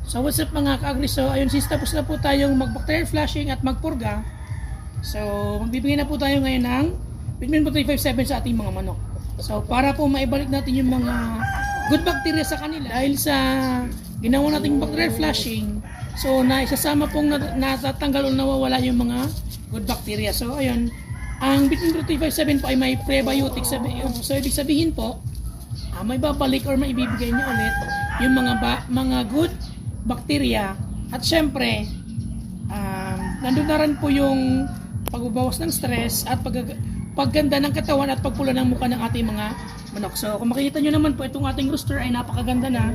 So what's up mga ka-agri? So ayun, since tapos na po tayong mag-bacterial flushing at magpurga, so magbibigay na po tayo ngayon ng Vitamin 357 sa ating mga manok. So para po maibalik natin yung mga good bacteria sa kanila dahil sa ginawa nating bacterial flushing, so naisasama pong natatanggal o nawawala yung mga good bacteria. So ayun, ang Vitamin 357 po ay may prebiotic. So ibig sabihin po, may babalik or maibibigay niya ulit yung mga good bacteria. At syempre, nandun na rin po yung pagbabawas ng stress at pagganda ng katawan at pagpula ng mukha ng ating mga manok. So kung makikita nyo naman po, itong ating rooster ay napakaganda na.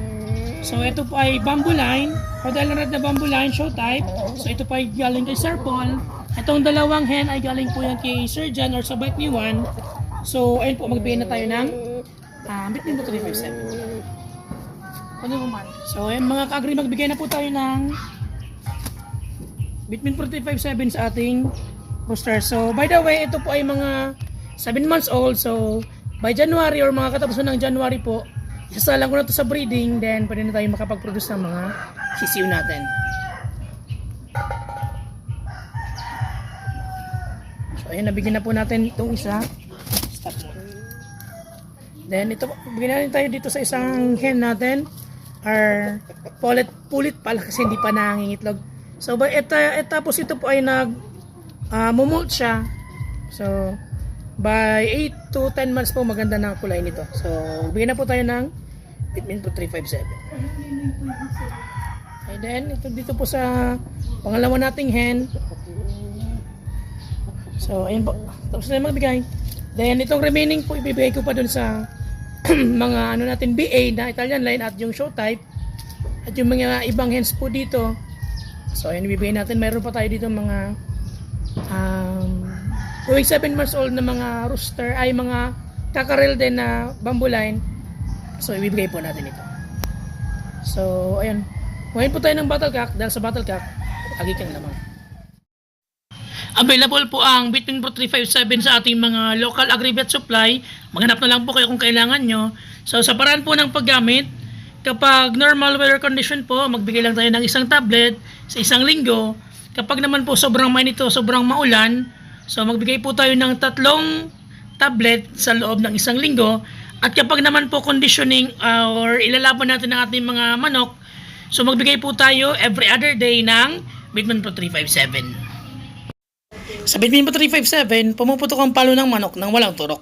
So ito po ay bamboo line, Rhode Island Red na bamboo line, show type. So ito po ay galing kay Sir Paul. Itong dalawang hen ay galing po yan kay Sir John or sa Bike Me One. So ayun po, magbigay na tayo ng Vitamin 357. Ano naman? So ayun mga ka-agri, magbigay na po tayo ng Vitamin 357 sa ating rooster. So by the way, ito po ay mga 7 months old. So by January or mga katapusan ng January po, isasalang ko na ito sa breeding, then pwede na tayo makapag-produce ng mga sisiw natin. So ayun, nabigyan na po natin itong isa. Stop mo. Then ito, bigyan natin tayo dito sa isang hen natin. Or pulit pala kasi hindi pa nangingitlog. So tapos ito po ay molt siya. So by 8 to 10 months po maganda na kulay nito. So bigyan na po tayo ng Vitamin 357. And then ito dito po sa pangalawa nating hen. So ayun po, tapos na magbigay. Then itong remaining po ibibigay ko pa dun sa mga natin BA na Italian line at yung show type at yung mga ibang hens po dito. So ayun, ibibigay natin. Mayroon pa tayo dito mga going 7 months old na mga rooster, ay mga kakarel din na bamboo line. So ibibigay po natin ito. So ayun, ngayon po tayo ng Battlecock dahil sa Battlecock agi kang lamang. Available po ang Vitamin 357 sa ating mga local agri-vet supply. Maghanap na lang po kayo kung kailangan nyo. So sa paraan po ng paggamit, kapag normal weather condition po, magbigay lang tayo ng isang tablet sa isang linggo. Kapag naman po sobrang mainit o sobrang maulan, so magbigay po tayo ng 3 tablet sa loob ng isang linggo. At kapag naman po conditioning or ilalaban natin ang ating mga manok, so magbigay po tayo every other day ng Vitamin 357. Sa Vitamin 357, pumuputok ang palo ng manok nang walang turok.